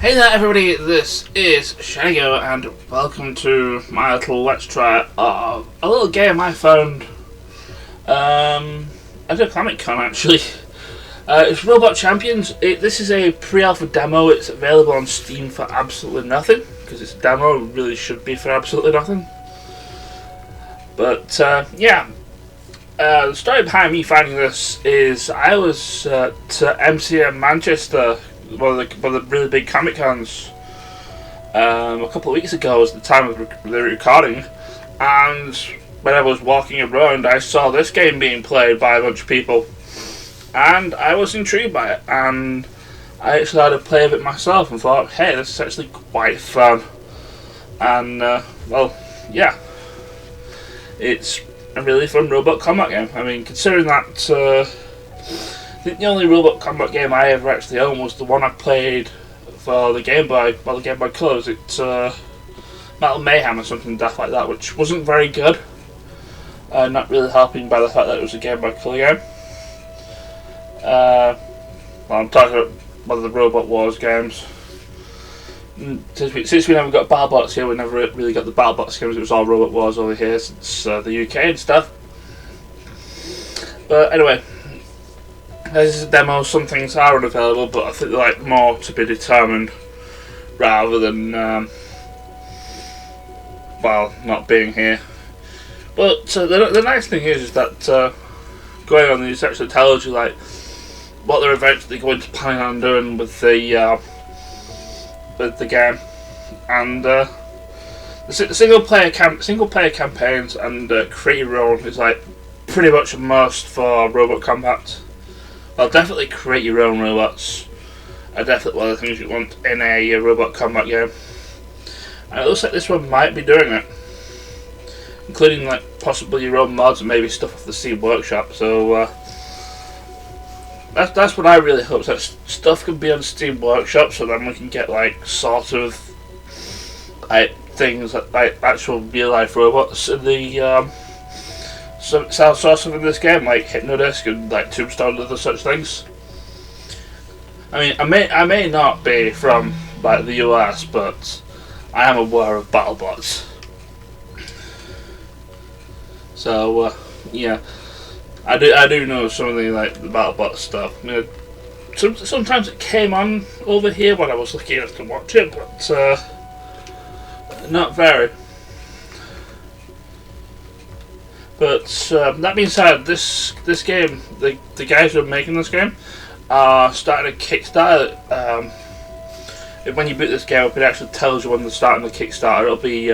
Hey there everybody, this is Shadigo and welcome to my little let's try of a little game I found at a Comic Con actually. It's Robot Champions. This is a pre-alpha demo. It's available on Steam for absolutely nothing because it's a demo. It really should be for absolutely nothing. But yeah, the story behind me finding this is I was at MCM Manchester, one of the really big Comic Cons, a couple of weeks ago was the time of the recording, and when I was walking around I saw this game being played by a bunch of people and I was intrigued by it, and I actually had to play a bit myself and thought, hey, this is actually quite fun. And well, yeah, it's a really fun robot combat game. I mean, considering that I think the only robot combat game I ever actually owned was the one I played for the Game Boy, the Game Boy Colors. It's Metal Mayhem or something daft like that, which wasn't very good. Not really helping by the fact that it was a Game Boy Color game. Well, I'm talking about one of the Robot Wars games. Since we never got BattleBots here, we never really got the BattleBots games. It was all Robot Wars over here since the UK and stuff. But anyway, this is a demo. Some things are unavailable, but I think they're like more to be determined rather than well, not being here. But the nice thing is that going on these actually tells you like what they're eventually going to plan on doing with the game, and the single player campaigns and create your own is like pretty much a must for Robot Combat. Well, definitely create your own robots are definitely one of the things you want in a Robot Combat game, and it looks like this one might be doing it, including like possibly your own mods and maybe stuff off the Steam Workshop. So that's what I really hope, that stuff can be on Steam Workshop, so then we can get like sort of like things like actual real life robots in the source of in this game, like Hypnodisc and like Tombstone and other such things. I mean, I may not be from like the US, but I am aware of BattleBots. So yeah, I do know some of the like the BattleBot stuff. I mean, sometimes it came on over here when I was lucky enough to watch it, but not very. But that being said, this game, the guys who are making this game are starting a Kickstarter. When you boot this game up, it actually tells you when they're starting the Kickstarter. It'll be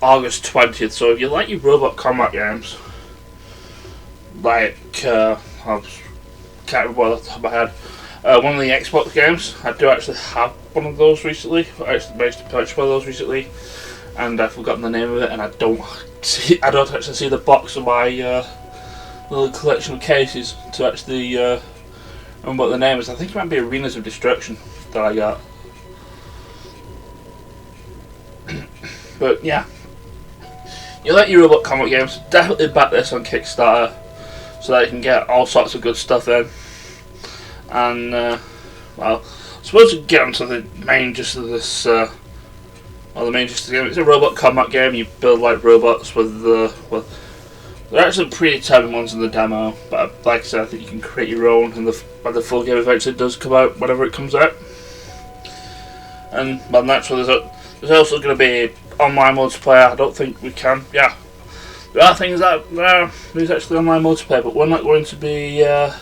August 20th. So if you like your robot combat games, like I can't remember off the top of my head, one of the Xbox games, I do actually have one of those recently. I actually managed to purchase one of those recently, and I've forgotten the name of it, and I don't actually see the box of my little collection of cases to actually remember what the name is. I think it might be Arenas of Destruction that I got. But yeah, you like your robot combat games, definitely back this on Kickstarter so that you can get all sorts of good stuff in. And well, I suppose we can get onto the main gist of this. Well, the main gist of the game, it's a robot combat game. You build like robots with well, there are actually predetermined ones in the demo, but like I said, I think you can create your own, and when the full game eventually does come out, whenever it comes out. And well, naturally, there's also going to be online multiplayer. I don't think we can. Yeah, there are things that there's actually online multiplayer, but we're not going to be doing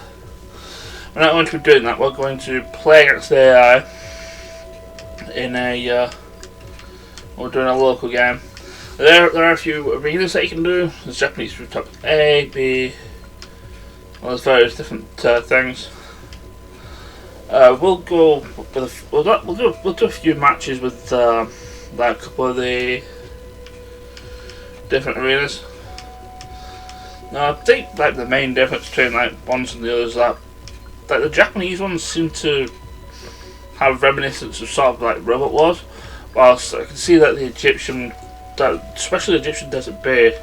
that. We're going to play against the AI in a we're doing a local game. There are a few arenas that you can do. There's Japanese rooftop A, B. Well, there's various different things. We'll go with we'll do a few matches with like a couple of the different arenas. Now, I think like the main difference between like ones and the others is that the Japanese ones seem to have reminiscence of sort of like Robot Wars, whilst I can see that the Egyptian, especially the Egyptian Desert Bay,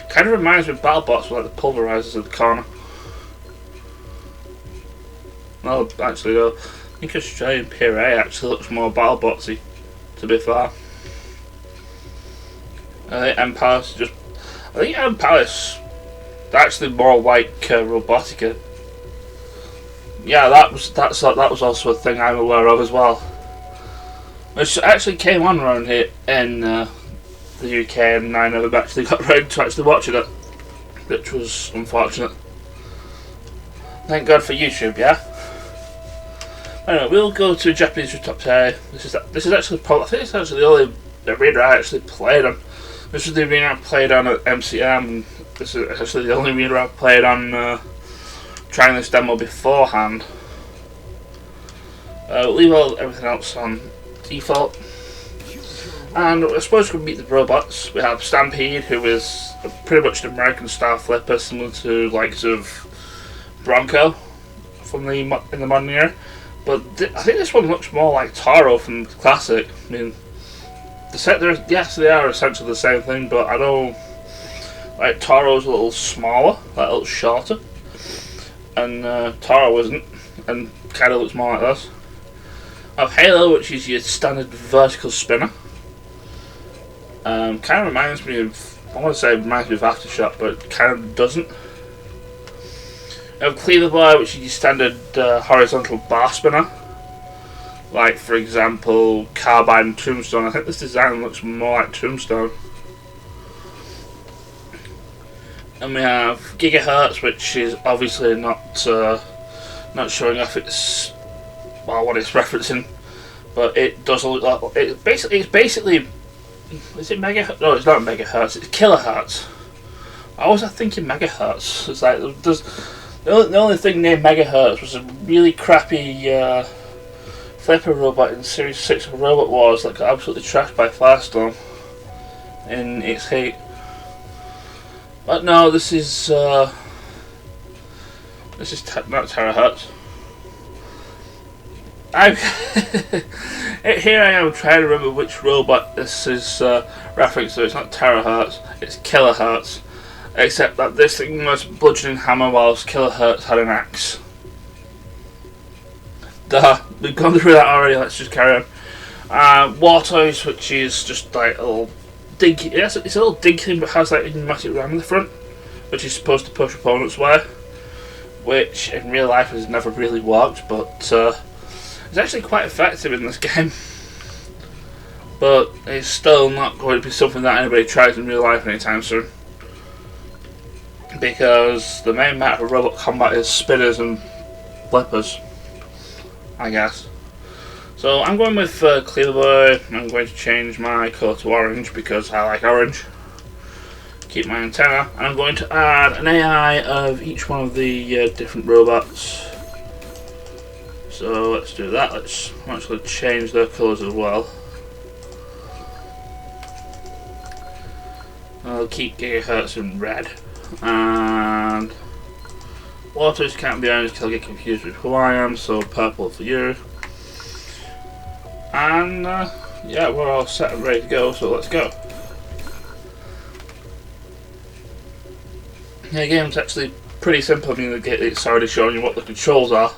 kind of reminds me of BattleBots with like the pulverizers in the corner. No, actually, no. think Australian Puree actually looks more BattleBotsy, to be fair. I think M Palace actually more like Robotica. Yeah, that was also a thing I'm aware of as well, which actually came on around here in the UK, and I never actually got around to actually watching it, which was unfortunate. Thank God for YouTube, yeah. Anyway, we'll go to Japanese top 10. This is actually I think it's actually the only arena I actually played on. This is the arena I played on at MCM, and this is actually the only arena I played on trying this demo beforehand. We'll leave everything else on default. And I suppose we can meet the robots. We have Stampede, who is pretty much an American style flipper, similar to likes of Bronco from in the modern era. But I think this one looks more like Toro from the classic. I mean, yes, they are essentially the same thing, but I know like Toro's a little smaller, like a little shorter, and Toro isn't, and kind of looks more like this. I have Halo, which is your standard vertical spinner. Kind of reminds me of, I want to say it reminds me of Aftershock, but it kind of doesn't. I have Cleaver Boy, which is your standard horizontal bar spinner. Like, for example, Carbide and Tombstone. I think this design looks more like Tombstone. And we have Gigahertz, which is obviously not showing off its, well, what it's referencing, but it does look like it's basically. Is it megahertz? No, it's not megahertz. It's kilohertz. I was thinking megahertz. It's like the only thing named megahertz was a really crappy flipper robot in Series 6 of Robot Wars that got absolutely trashed by Firestorm in its heat. But no, this is not terahertz. Here I am trying to remember which robot this is referenced to. It's not terahertz, it's kilohertz. Except that this thing was bludgeoning hammer whilst kilohertz had an axe. Duh, we've gone through that already, let's just carry on. War Toys, which is just like a little dig. Yes, it's a little dig thing, but has like a pneumatic ram in the front, which is supposed to push opponents away. Which in real life has never really worked, but it's actually quite effective in this game. But it's still not going to be something that anybody tries in real life anytime soon. Because the main method of robot combat is spinners and flippers, I guess. So I'm going with Cleaver Boy. I'm going to change my colour to orange because I like orange. Keep my antenna, and I'm going to add an AI of each one of the different robots. So let's do that. Let's actually change their colours as well. I'll keep Gigahertz in red, and Waters can't be orange because I'll get confused with who I am, so purple for you. And yeah, we're all set and ready to go, so let's go. The game's actually pretty simple. I mean, it's already showing you what the controls are.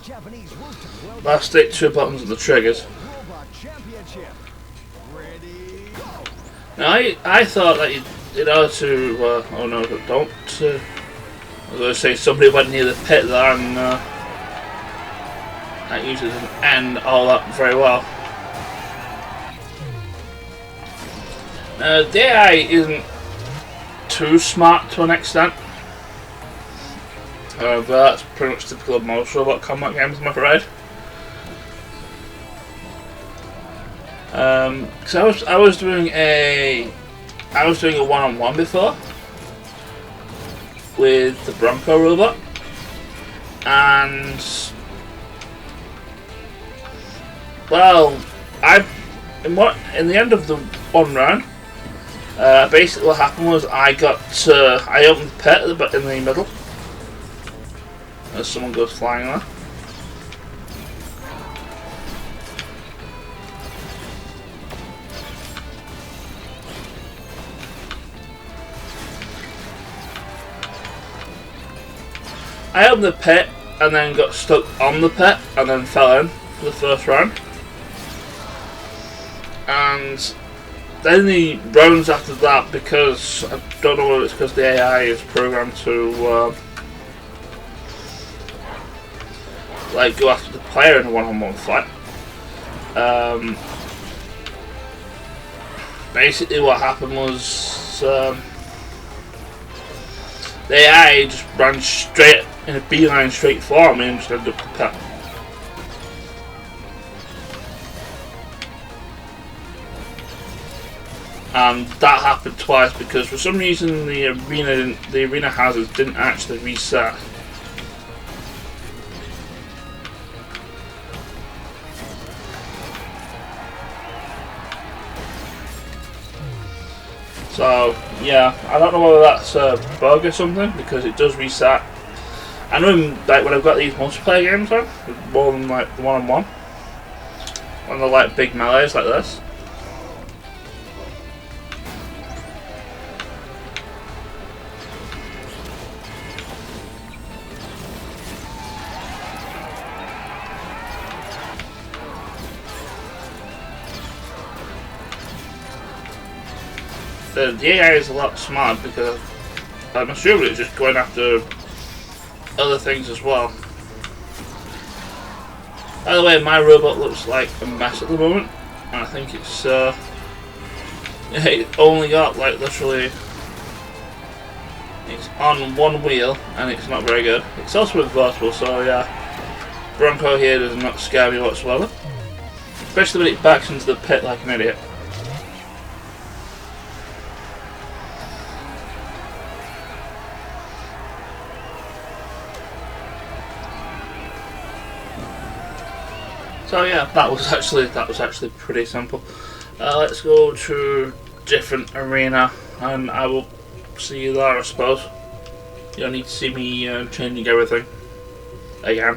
Left stick, 2 buttons and the triggers. Now, I thought that in order to, oh no, don't, I was going to say somebody went near the pit there, and that usually doesn't end all that very well. The AI isn't too smart to an extent. But that's pretty much typical of most robot combat games, I'm afraid. So I was doing a one-on-one before with the Bronco robot, and well, in the end of the one round, basically what happened was I opened the pit in the middle. As someone goes flying there. I opened the pit and then got stuck on the pit and then fell in for the first round, and then the rounds after that, because I don't know whether it's because the AI is programmed to like go after the player in a one-on-one fight. Basically what happened was the AI just ran straight in a beeline straight for me and just ended up the pet. And that happened twice because for some reason the arena hazards didn't actually reset. So yeah, I don't know whether that's a bug or something because it does reset. I know like when I've got these multiplayer games on, more than like the one-on-one, when they're like big melees like this. The AI is a lot smart because I'm assuming it's just going after other things as well. By the way, my robot looks like a mess at the moment, and I think it's it only got like literally, it's on one wheel and it's not very good. It's also reversible, so yeah, Bronco here does not scare me whatsoever, especially when it backs into the pit like an idiot. So yeah, that was actually pretty simple. Let's go to different arena, and I will see you there, I suppose. You don't need to see me changing everything again.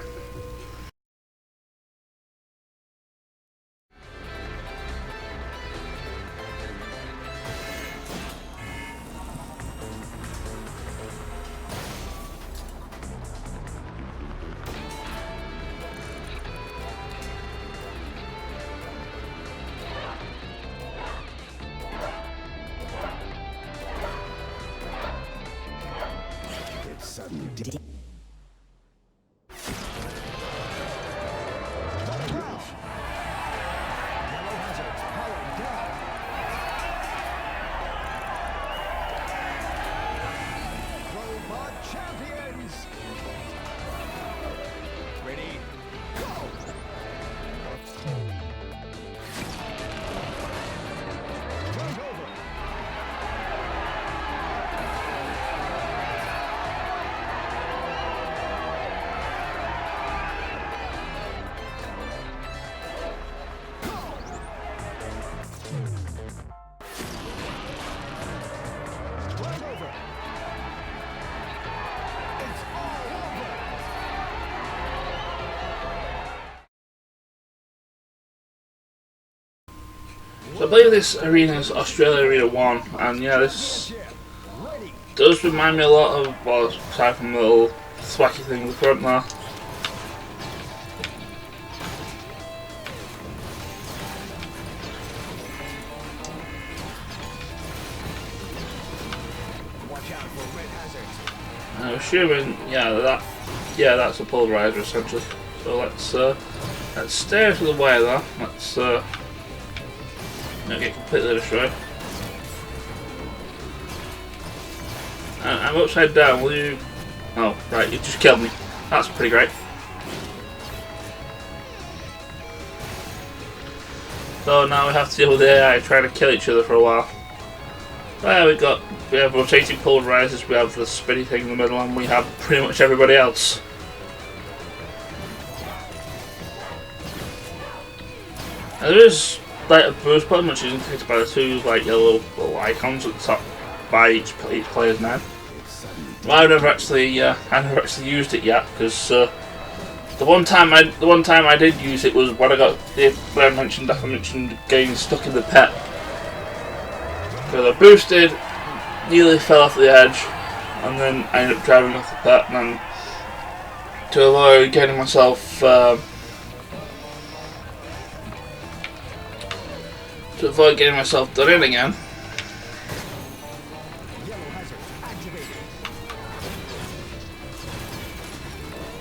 So I believe this arena is Australia Arena 1, and yeah, this does remind me a lot of, well, aside from the little thwacky thing in the front there. I'm assuming, yeah, that's a polarizer essentially. So let's stay out of the way there. Let's not get completely destroyed. I'm upside down. Will you? Oh, right, you just killed me. That's pretty great. So now we have to deal with the AI trying to kill each other for a while. Well, we have rotating polarizers, we have the spinny thing in the middle, and we have pretty much everybody else. And there is like a boost button which is indicated by the two like yellow little icons at the top by each player's name. Well, I've never actually used it yet because the one time I did use it was when I mentioned getting stuck in the pit. Because I boosted, nearly fell off the edge, and then I ended up driving off the pit, and then to avoid getting myself to avoid getting myself done in again.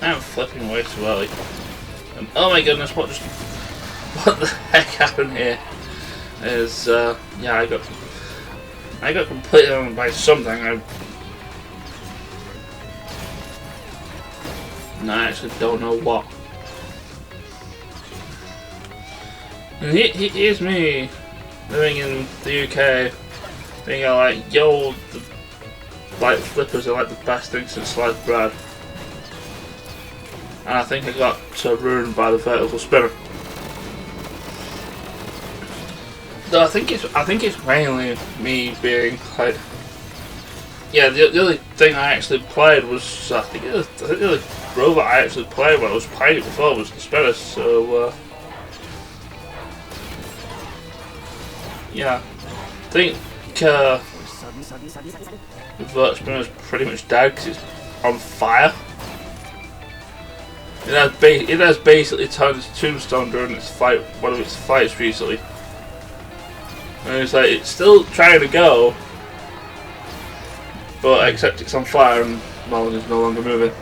I'm flipping way too early. And oh my goodness, what the heck happened here? Is yeah, I got completely owned by something. I actually don't know what. And here's me living in the UK, being like, yo, the light flippers are like the best thing since sliced bread. And I think I got ruined by the vertical spinner. Though I think it's mainly me being like, yeah. The only thing I actually played was I think the only robot I actually played when I was playing it before was the spinner. So yeah, I think the vert spinner is pretty much dead because it's on fire. It has basically turned its tombstone during one of its fights recently. And it's like, it's still trying to go, but except it's on fire and, well, it's no longer moving.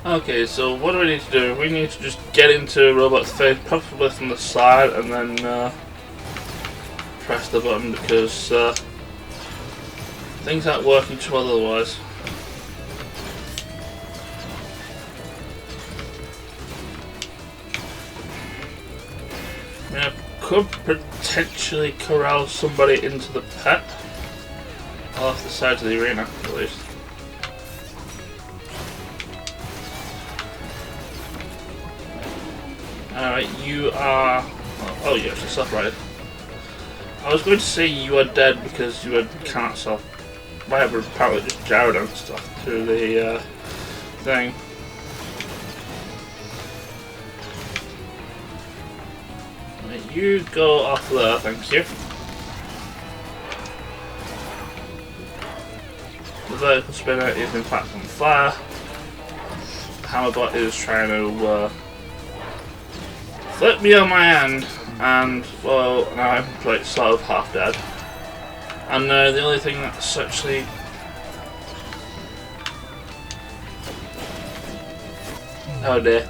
Okay, so what do we need to do? We need to just get into Robot's face, probably from the side, and then press the button because things aren't working too well otherwise. I mean, I could potentially corral somebody into the pet off the side of the arena, at least. Alright, you are... Oh, you're actually separated. I was going to say you are dead because you had cancer. Whatever, apparently just jarred and stuff through the thing. Right, you go off there, thank you. The vertical spinner is in fact on fire. The Hammerbot is trying to flip me on my hand, and well, now I'm like sort of half dead. And the only thing that's actually oh dear,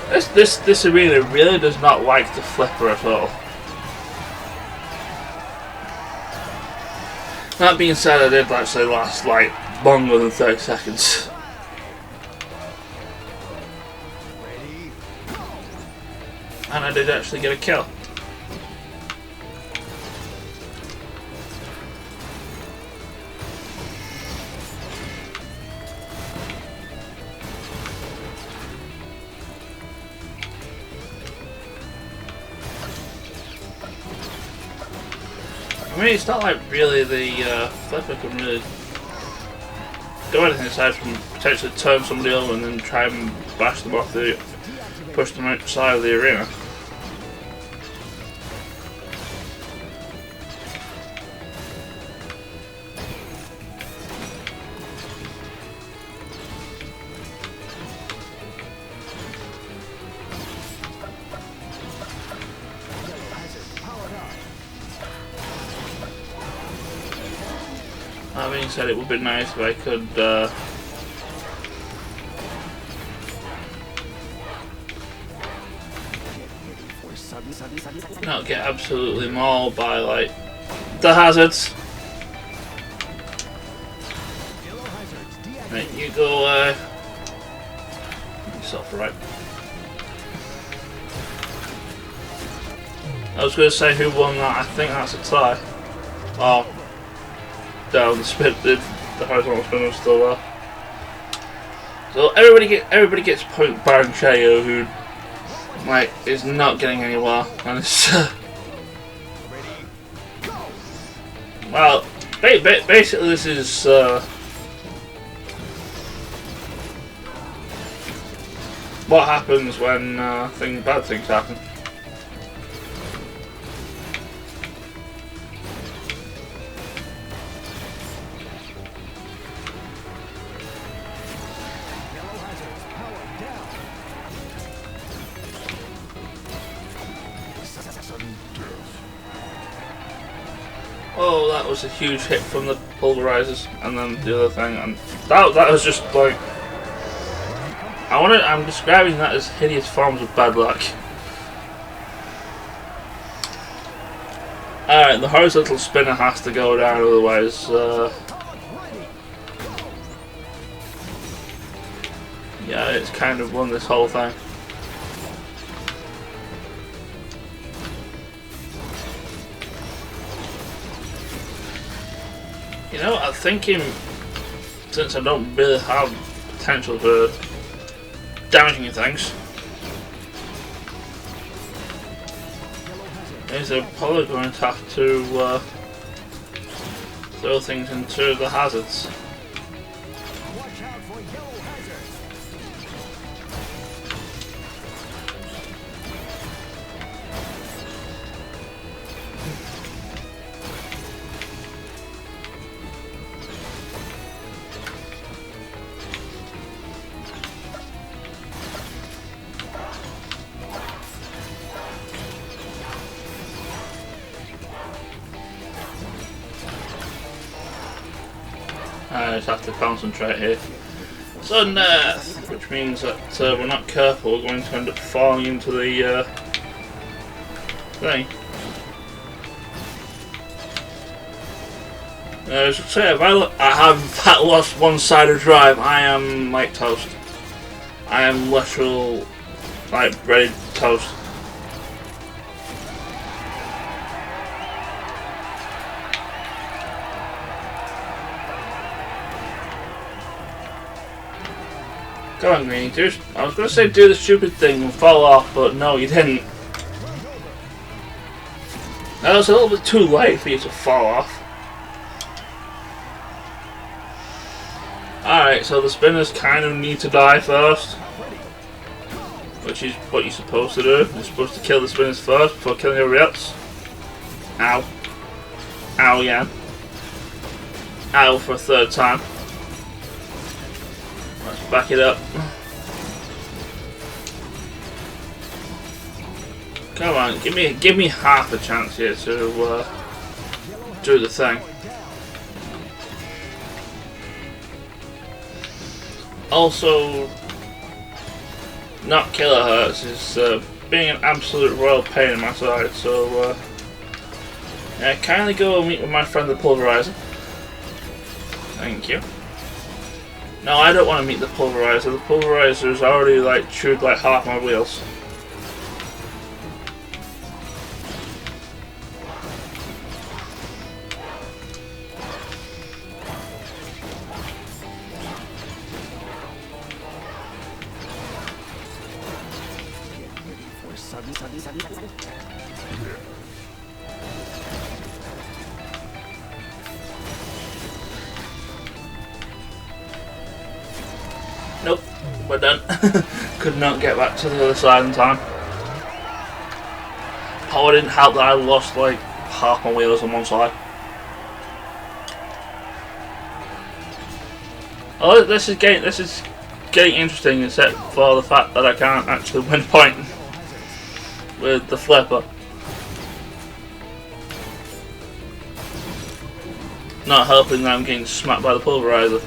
this arena really does not like the flipper at all. That being said, I did actually last like longer than 30 seconds. And I did actually get a kill. I mean, it's not like really the flipper can really do anything aside from potentially turn somebody over and then try and bash them off push them outside of the arena. That being said, it would be nice if I could not get absolutely mauled by like the hazards. Right, you go yourself right. I was going to say who won that. I think that's a tie. Oh. Down the horizontal spin was still there. So everybody gets point Baron Shadigo, who like is not getting anywhere, and it's well, basically this is what happens when bad things happen. that was a huge hit from the pulverizers, and then the other thing, and that was just like I'm describing that as hideous forms of bad luck. Alright, the horizontal spinner has to go down, otherwise yeah, it's kind of won this whole thing. You know, I'm thinking, since I don't really have potential for damaging things, is they're probably going to have to throw things into the hazards. I just have to concentrate here. Sudden death, which means that we're not careful, we're going to end up falling into the thing. As I say, if I have lost one side of drive, I am like toast. I am literal, like ready toast. Come on, Green. I was going to say do the stupid thing and fall off, but no, you didn't. That was a little bit too late for you to fall off. Alright, so the spinners kind of need to die first, which is what you're supposed to do. You're supposed to kill the spinners first before killing everybody else. Ow. Ow, yeah. Ow for a third time. Let's back it up. Come on, give me half a chance here to do the thing. Also, not kilohertz is being an absolute royal pain in my side, so yeah, kindly go meet with my friend the pulverizer. Thank you. No, I don't want to meet the pulverizer. The pulverizer's already like chewed like half my wheels. Nope, we're done. Could not get back to the other side in time. Oh, it didn't help that I lost like half my wheels on one side. Oh, this is getting interesting, except for the fact that I can't actually win a point with the flipper. Not helping that I'm getting smacked by the pulverizer.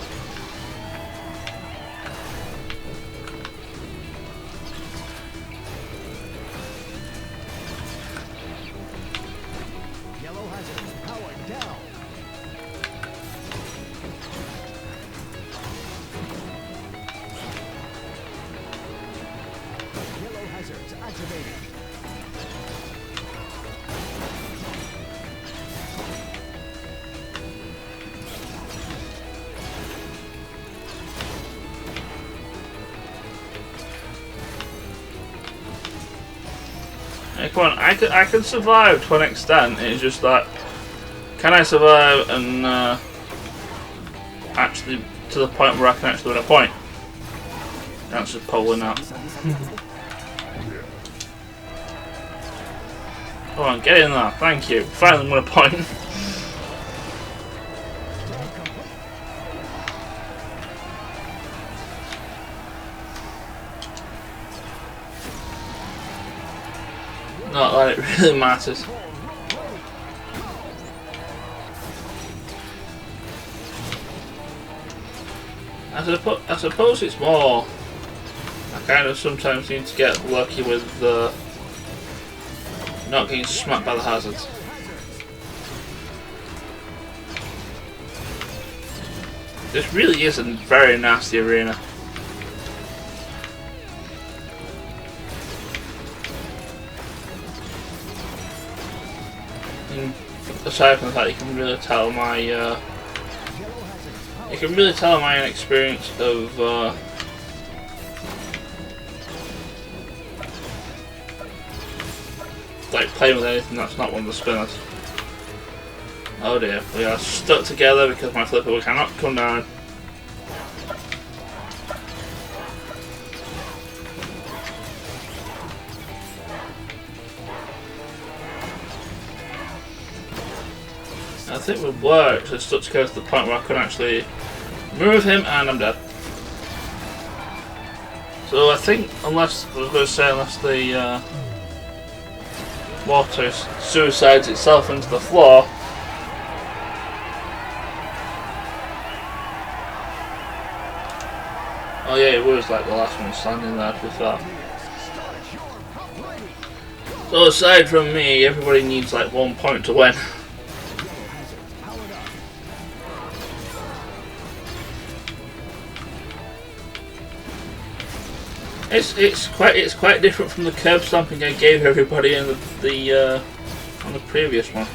Hey, come on, I can survive to an extent. It's just that, can I survive and actually to the point where I can actually win a point? That's just probably not. Come on, get in there. Thank you. Finally won a point. Not that it really matters. I suppose it's more. I kind of sometimes need to get lucky with not getting smacked by the hazards. This really is a very nasty arena. And aside from that, you can really tell my inexperience of like playing with anything that's not one of the spinners. Oh dear, we are stuck together because my flipper cannot come down. I think we've worked, so stuck together to the point where I couldn't actually move him, and I'm dead. So I think, unless the water suicides itself into the floor. Oh yeah, it was like the last one standing there with that. So aside from me, everybody needs like 1 point to win. It's quite different from the curb stomping I gave everybody in the on the previous one.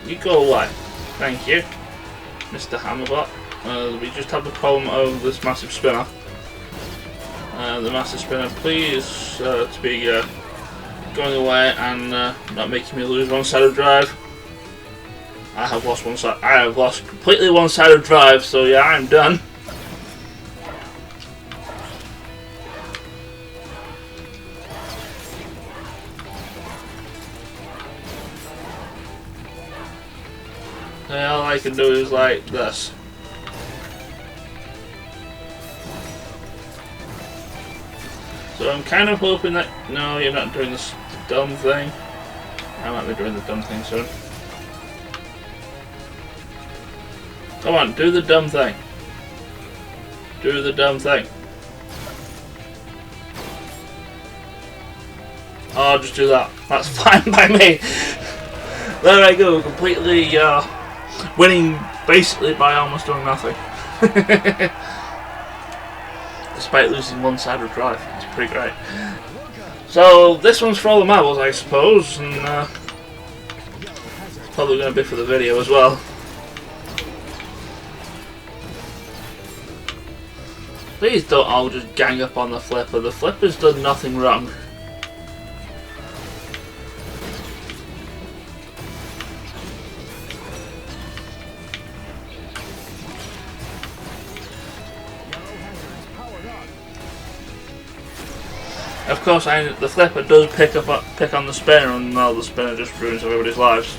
You go away. Thank you, Mr. Hammerbot. We just have the problem of this massive spinner. The massive spinner, please, to be going away and not making me lose one side of drive. I have lost one side. I have lost completely one side of drive. So yeah, I'm done. All I can do is like this. So I'm kind of hoping that no, you're not doing this dumb thing. I might be doing the dumb thing soon. Come on, do the dumb thing. Do the dumb thing. Oh, just do that. That's fine by me. There I go, completely winning basically by almost doing nothing. Despite losing one side of drive. It's pretty great. So this one's for all the marbles, I suppose, and it's probably going to be for the video as well. Please don't all just gang up on the flipper. The flipper's done nothing wrong. Of course, the flipper does pick on the spinner, and now the spinner just ruins everybody's lives.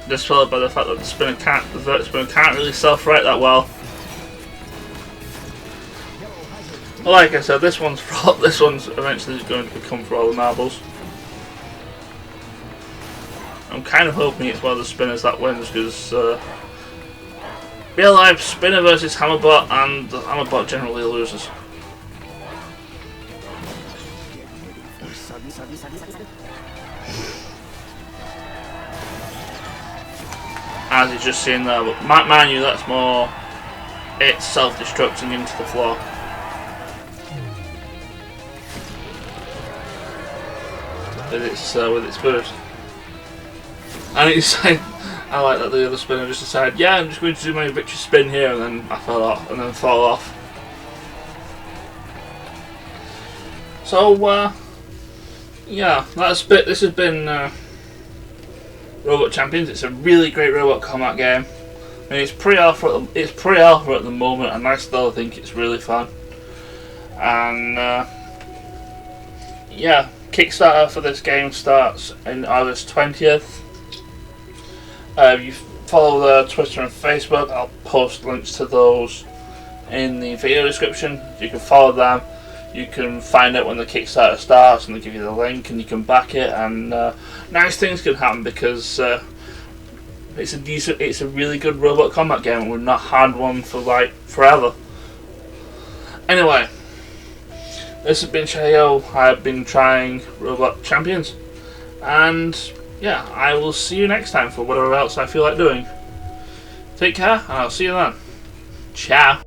Just followed by the fact that the vert spinner can't really self-right that well. Well, like I said, this one's eventually going to become for all the marbles. I'm kind of hoping it's one of the spinners that wins, because real life spinner versus Hammerbot, and the Hammerbot generally loses. As he's just seen there, but mind you, that's more it's self-destructing into the floor. With its boost. And it's like, I like that the other spinner just decided, yeah, I'm just going to do my victory spin here, and then I fell off, and then fall off. So, yeah, this has been Robot Champions. It's a really great robot combat game. I mean, it's pre-alpha at the moment, and I still think it's really fun. And yeah, Kickstarter for this game starts in August 20th. You follow the Twitter and Facebook. I'll post links to those in the video description. You can follow them. You can find out when the Kickstarter starts, and they give you the link, and you can back it. And nice things can happen because it's a really good robot combat game, and we've not had one for like forever. Anyway, this has been Shadigo. I've been trying Robot Champions, and yeah, I will see you next time for whatever else I feel like doing. Take care, and I'll see you then. Ciao.